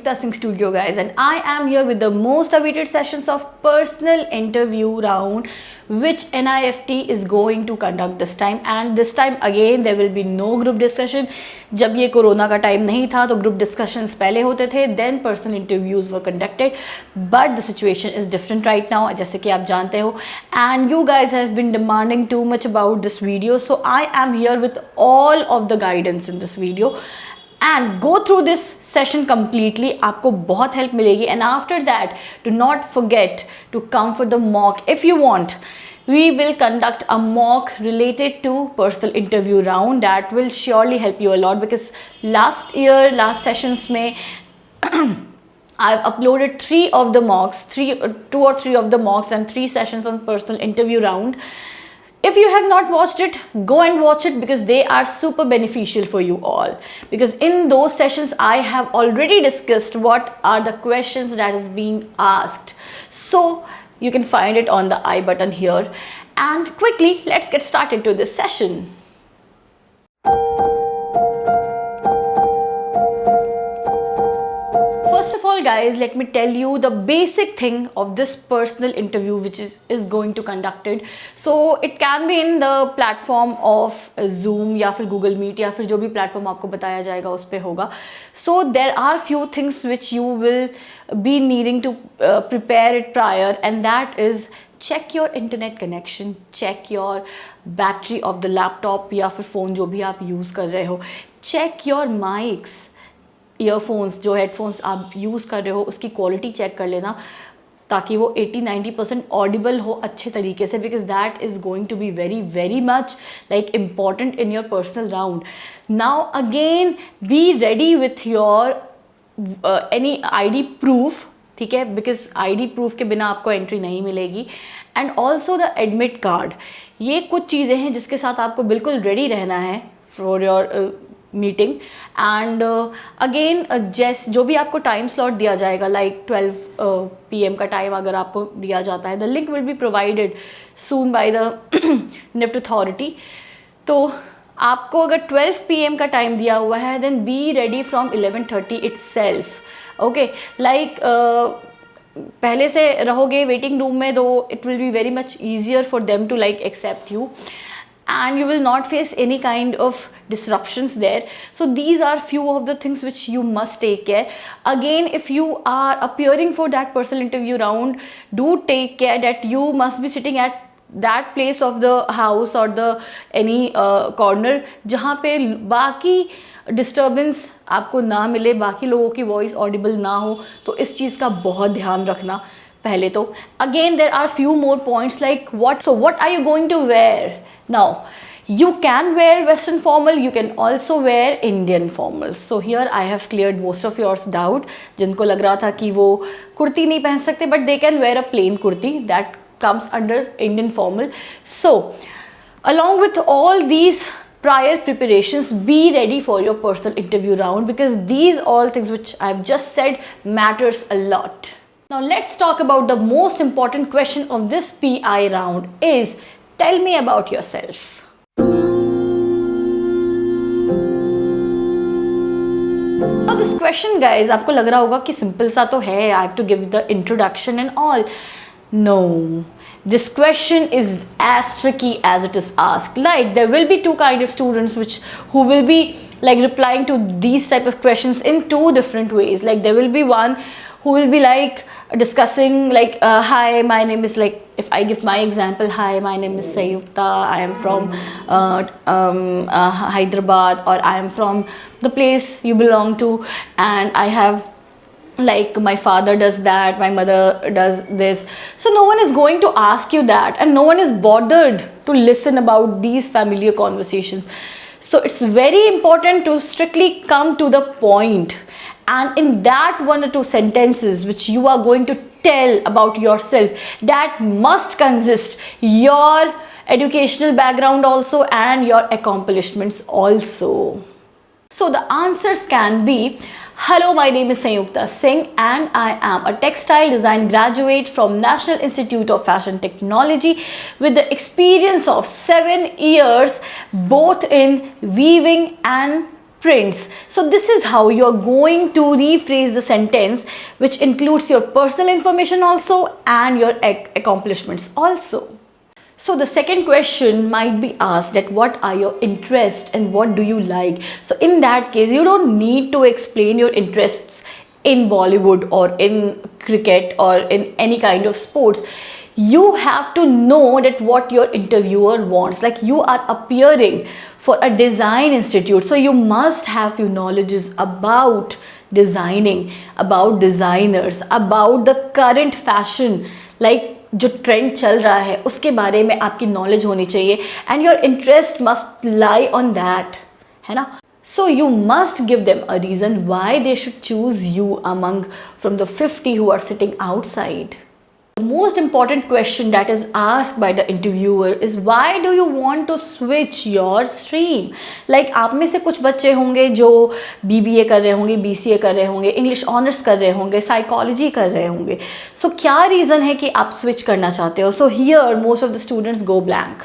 Sayukta Singh Studio, guys, and I am here with the most awaited sessions of personal interview round which NIFT is going to conduct this time, and this time again there will be no group discussion. जब ये corona का time नहीं था तो group discussions पहले होते थे, then personal interviews were conducted, but the situation is different right now, जैसे कि आप जानते हो, and you guys have been demanding too much about this video, so I am here with all of the guidance in this video and go through this session completely. आपको बहुत help मिलेगी, and after that do not forget to come for the mock if you want. We will conduct a mock related to personal interview round that will surely help you a lot, because last sessions में I've uploaded 3 of the mocks, 2 or 3 of the mocks and 3 sessions on personal interview round. If you have not watched it, go and watch it, because they are super beneficial for you all. Because in those sessions, I have already discussed what are the questions that is being asked. So you can find it on the I button here. And quickly, let's get started to this session. First of all, guys, let me tell you the basic thing of this personal interview which is going to conducted. So it can be in the platform of Zoom या फिर Google Meet या फिर जो भी platform आपको बताया जाएगा उस पे होगा. So there are few things which you will be needing to prepare it prior, and that is check your internet connection, check your battery of the laptop या फिर phone जो भी आप use कर रहे हो, check your mics, ईयरफोन्स जो headphones आप यूज़ कर रहे हो उसकी क्वालिटी चेक कर लेना, ताकि वो 80-90% ऑडिबल हो अच्छे तरीके से, because that is going to be very very much like important in your personal round. Now again be ready with your any ID proof, ठीक है, बिकॉज ID प्रूफ के बिना आपको एंट्री नहीं मिलेगी. And also the admit card. ये कुछ चीज़ें हैं जिसके साथ आपको बिल्कुल रेडी रहना है for your meeting. And again जो भी आपको टाइम स्लॉट दिया जाएगा, लाइक 12 PM का टाइम अगर आपको दिया जाता है, the link will be provided soon by the NIFT authority. तो आपको अगर 12 PM का टाइम दिया हुआ है, then be ready from 11:30 itself. Okay, like पहले से रहोगे वेटिंग रूम में, though it will be very much easier for them to like accept you, and you will not face any kind of disruptions there. So these are few of the things which you must take care. Again, if you are appearing for that personal interview round, do take care that you must be sitting at that place of the house or the any corner जहाँ पे बाकी disturbance आपको ना मिले, बाकी लोगों की voice Audible ना हो. तो इस चीज़ का बहुत ध्यान रखना पहले तो. Again there are few more points like what are you going to wear? Now you can wear western formal, you can also wear Indian formals. So here I have cleared most of your doubt. जिनको लग रहा था कि वो कुर्ती नहीं पहन सकते, but they can wear a plain kurti that comes under Indian formal. So along with all these prior preparations, be ready for your personal interview round, because these all things which I've just said matters a lot. Now let's talk about the most important question of this PI round is, tell me about yourself. Now this question, guys, आपको लग रहा होगा कि simple सा तो है, I have to give the introduction and all. No, this question is as tricky as it is asked. Like there will be 2 kind of students who will be like replying to these type of questions in 2 different ways. Like there will be one who will be like discussing like hi, my name is, like if I give my example, hi, my name is Sayukta, I am from Hyderabad, or I am from the place you belong to, and I have like my father does that, my mother does this. So no one is going to ask you that, and no one is bothered to listen about these familiar conversations. So it's very important to strictly come to the point, and in that 1 or 2 sentences which you are going to tell about yourself, that must consist your educational background also and your accomplishments also. So the answers can be, hello, my name is Sayukta Singh and I am a textile design graduate from National Institute of Fashion Technology with the experience of 7 years both in weaving and prints. So this is how you are going to rephrase the sentence, which includes your personal information also and your accomplishments also. So the second question might be asked that what are your interests and what do you like. So in that case, you don't need to explain your interests in Bollywood or in cricket or in any kind of sports. You have to know that what your interviewer wants. Like, you are appearing for a design institute, so you must have few knowledges about designing, about designers, about the current fashion, like जो trend चल रहा है उसके बारे में आपकी knowledge होनी चाहिए, and your interest must lie on that, है ना. सो you must give them a reason why they should choose you among from the 50 who are sitting outside. The most important question that is asked by the interviewer is why do you want to switch your stream? Like, आप में से कुछ बच्चे होंगे जो BBA कर रहे होंगे, BCA कर रहे होंगे, इंग्लिश ऑनर्स कर रहे होंगे, साइकोलॉजी कर रहे होंगे. सो क्या रीज़न है कि आप स्विच करना चाहते हो? So here most of the students go blank,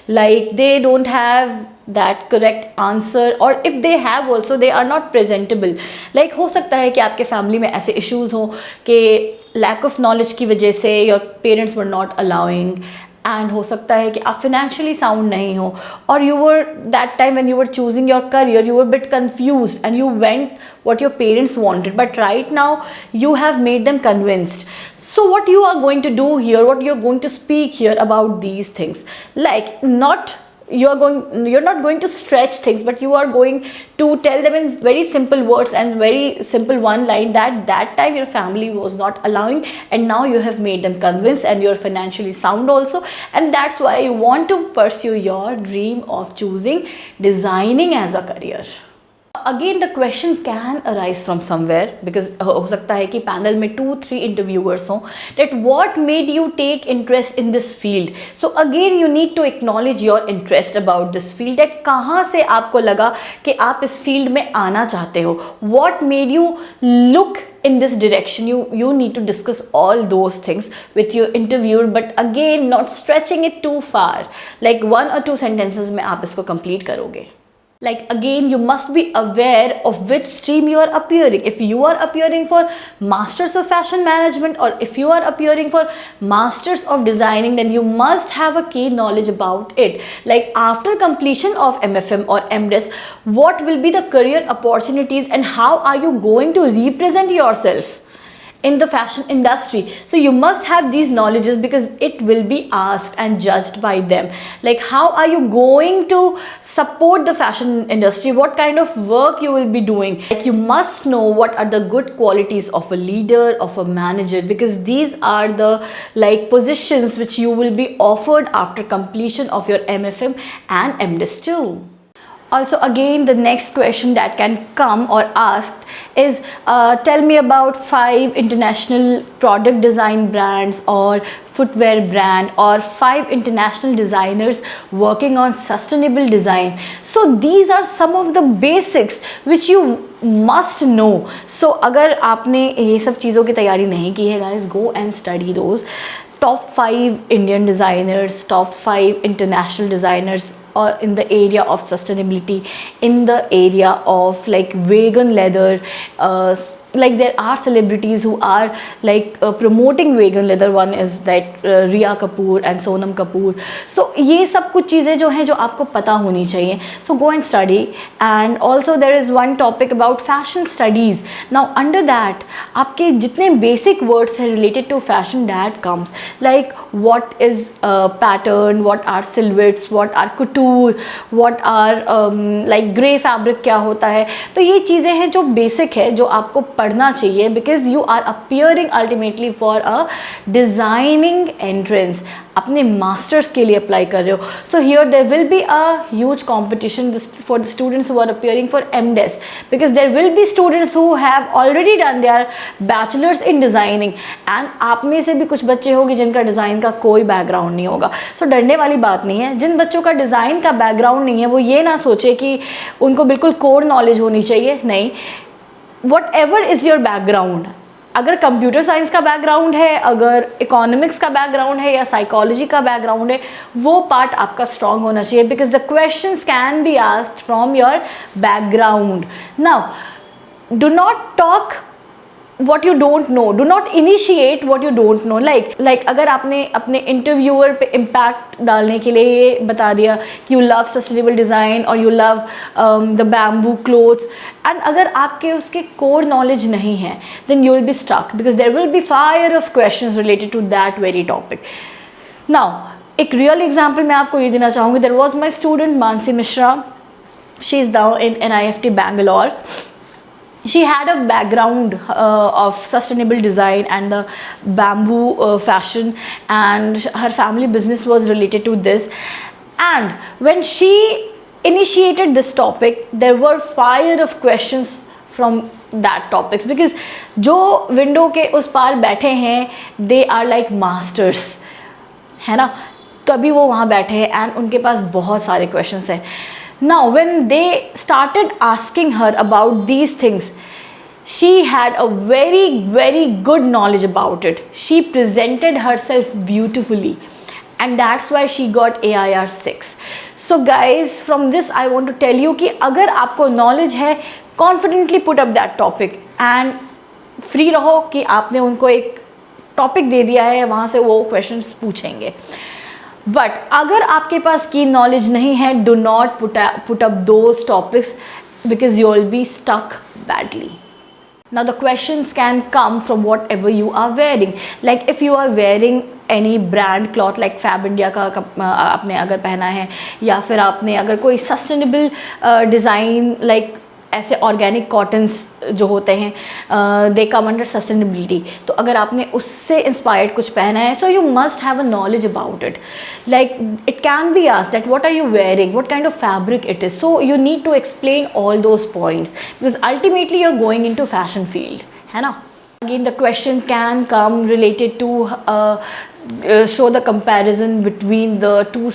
like they don't have that correct answer, or if they have also they are not presentable. Like, हो सकता है कि आपके फैमिली में ऐसे इश्यूज़ हों कि लैक ऑफ नॉलेज की वजह से your parents were not allowing, and हो सकता है कि आप फिनेंशियली साउंड नहीं हो, और you were that time when you were choosing your career you were bit confused and you went what your parents wanted, but right now you have made them convinced. So what you are going to do here, what you're going to speak here about these things, like, not you're not going to stretch things, but you are going to tell them in very simple words and very simple one line that time your family was not allowing, and now you have made them convinced and you're financially sound also, and that's why you want to pursue your dream of choosing designing as a career. Again, the question can arise from somewhere, because हो सकता है कि panel में 2-3 interviewers हों, that what made you take interest in this field. So again you need to acknowledge your interest about this field, that कहाँ से आपको लगा कि आप इस फील्ड में आना चाहते हो, what made you look in this direction. You need to discuss all those things with your interviewer, but again not stretching it too far, like 1 or 2 sentences में आप इसको complete करोगे. Like, again you must be aware of which stream you are appearing. If you are appearing for Masters of Fashion Management, or if you are appearing for Masters of Designing, then you must have a key knowledge about it. Like, after completion of MFM or MDes, what will be the career opportunities and how are you going to represent yourself in the fashion industry. So you must have these knowledges, because it will be asked and judged by them. Like, how are you going to support the fashion industry, what kind of work you will be doing. Like, you must know what are the good qualities of a leader, of a manager, because these are the like positions which you will be offered after completion of your MFM and MDes too. Also, again, the next question that can come or asked is tell me about 5 international product design brands or footwear brand, or 5 international designers working on sustainable design. So these are some of the basics which you must know. So अगर आपने ये सब चीज़ों की तैयारी नहीं की है, guys, go and study those top 5 Indian designers, top 5 international designers, or in the area of sustainability, in the area of like vegan leather. Like, there are celebrities who are like promoting vegan leather. One is that Riya Kapoor and Sonam Kapoor. So ये सब कुछ चीज़ें जो हैं जो आपको पता होनी चाहिए. So go and study. And also there is one topic about fashion studies. Now under that आपके जितने basic words हैं related to fashion, that comes like what is pattern, what are silhouettes, what are couture, what are like grey fabric क्या होता है. तो ये चीज़ें हैं जो basic है, जो आपको पढ़ना चाहिए, because you are appearing ultimately for a designing entrance. अपने मास्टर्स के लिए अप्लाई कर रहे हो. So here there will be a huge competition for the students who are appearing for MDes, because there will be students who have already done their bachelors in designing, and आप में से भी कुछ बच्चे होंगे जिनका डिज़ाइन का कोई बैकग्राउंड नहीं होगा. So डरने वाली बात नहीं है. जिन बच्चों का डिज़ाइन का बैकग्राउंड नहीं है वो ये ना सोचे कि उनको बिल्कुल कोर नॉलेज होनी चाहिए. नहीं, whatever is your background, अगर कंप्यूटर साइंस का बैकग्राउंड है, अगर इकोनॉमिक्स का बैकग्राउंड है या साइकोलॉजी का बैकग्राउंड है, वो पार्ट आपका स्ट्रांग होना चाहिए, because the questions can be asked from your background. Now do not talk what you don't know, do not initiate what you don't know. like अगर आपने अपने इंटरव्यूअर पे इम्पैक्ट डालने के लिए ये बता दिया कि यू लव सस्टेनेबल डिज़ाइन और you love the bamboo clothes, and अगर आपके उसके कोर नॉलेज नहीं है, then you will be stuck, because there will be fire of questions related to that very topic. Now एक रियल एग्जाम्पल मैं आपको ये देना चाहूँगी. There was my student Mansi Mishra. She is now in NIFT Bangalore. She had a background of sustainable design and the bamboo fashion, and her family business was related to this. And when she initiated this topic, there were fire of questions from that topics, because जो window के उस पार बैठे हैं, they are like masters, है ना, तभी वो वहाँ बैठे हैं and उनके पास बहुत सारे questions हैं. Now, when they started asking her about these things, she had a very, very good knowledge about it. She presented herself beautifully, and that's why she got AIR 6. So guys, from this I want to tell you कि अगर आपको knowledge है, confidently put up that topic and free रहो कि आपने उनको एक topic दे दिया है, वहाँ से वो questions पूछेंगे. बट अगर आपके पास की नॉलेज नहीं है, do not put up those topics, because you will be stuck badly. Now the questions can come from whatever you are wearing. Like if you are wearing any brand cloth, like Fab India का आपने अगर पहना है, या फिर आपने अगर कोई सस्टेनेबल डिज़ाइन, लाइक ऐसे ऑर्गेनिक कॉटन्स जो होते हैं, दे कम अंडर सस्टेनेबिलिटी, तो अगर आपने उससे इंस्पायर्ड कुछ पहना है, so you must have a knowledge about it. Like it can be asked that what are you wearing, what kind of fabric it is, so you need to explain all those points, because ultimately you are going into fashion field, है ना. Again, the question can come related to show the comparison between the two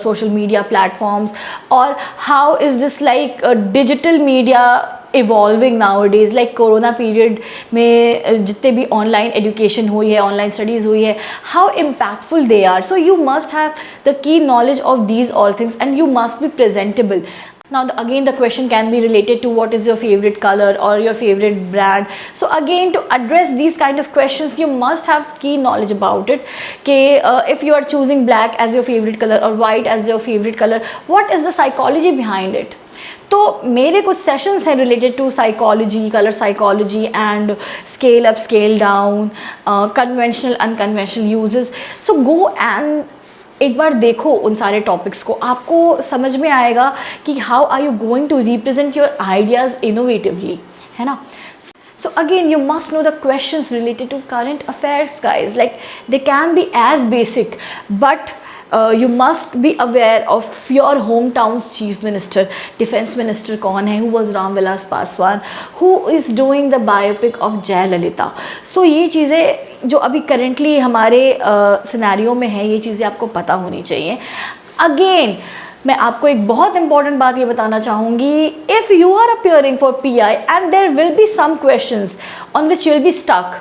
social media platforms, or how is this like digital media evolving nowadays. Like corona period में जितने भी online education हुई है, online studies हुई है, how impactful they are. So you must have the key knowledge of these all things, and you must be presentable. Now again the question can be related to what is your favorite color or your favorite brand. So again, to address these kind of questions, you must have key knowledge about it. If you are choosing black as your favorite color or white as your favorite color, what is the psychology behind it? तो मेरे कुछ sessions हैं related to psychology, colour psychology and scale up scale down, conventional unconventional uses. So go and एक बार देखो उन सारे topics को, आपको समझ में आएगा कि how are you going to represent your ideas innovatively, है ना. So again, you must know the questions related to current affairs, guys. Like they can be as basic, but you must be aware of your hometown's chief minister, defense minister कौन है, who was Ram Vilas Paswan, who is doing the biopic of Jayalalitha. So ये चीज़ें जो अभी currently हमारे scenario में है, ये चीज़ें आपको पता होनी चाहिए. Again, मैं आपको एक बहुत इंपॉर्टेंट बात ये बताना चाहूँगी. If you are appearing for PI and there will be some questions on which you will be stuck,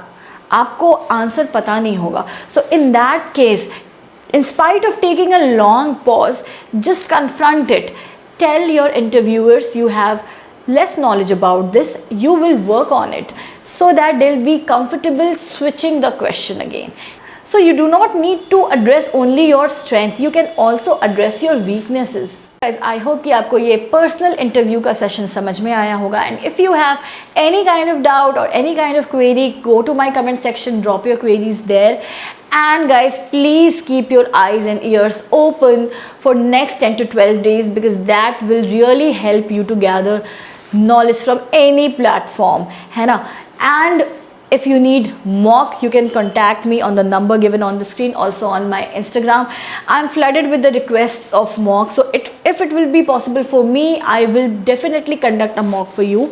आपको आंसर पता नहीं होगा. So in that case, in spite of taking a long pause, just confront it. Tell your interviewers you have less knowledge about this, you will work on it so that they'll be comfortable switching the question again. So you do not need to address only your strength, you can also address your weaknesses. Guys, I hope कि आपको ये personal interview का session समझ में आया होगा. And if you have any kind of doubt और any kind of query, go to my comment section, drop your queries there. And guys, please keep your eyes and ears open for next 10 to 12 days, because that will really help you to gather knowledge from any platform, है ना. And if you need mock, you can contact me on the number given on the screen, also on my Instagram. I'm flooded with the requests of mock, so if it will be possible for me, I will definitely conduct a mock for you.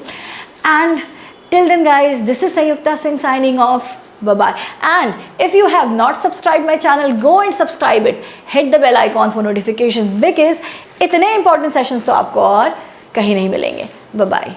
And till then guys, this is Sayukta Singh signing off. Bye bye. And if you have not subscribed my channel, go and subscribe it. Hit the bell icon for notifications, because इतने important sessions तो आपको और कहीं नहीं मिलेंगे. Bye bye.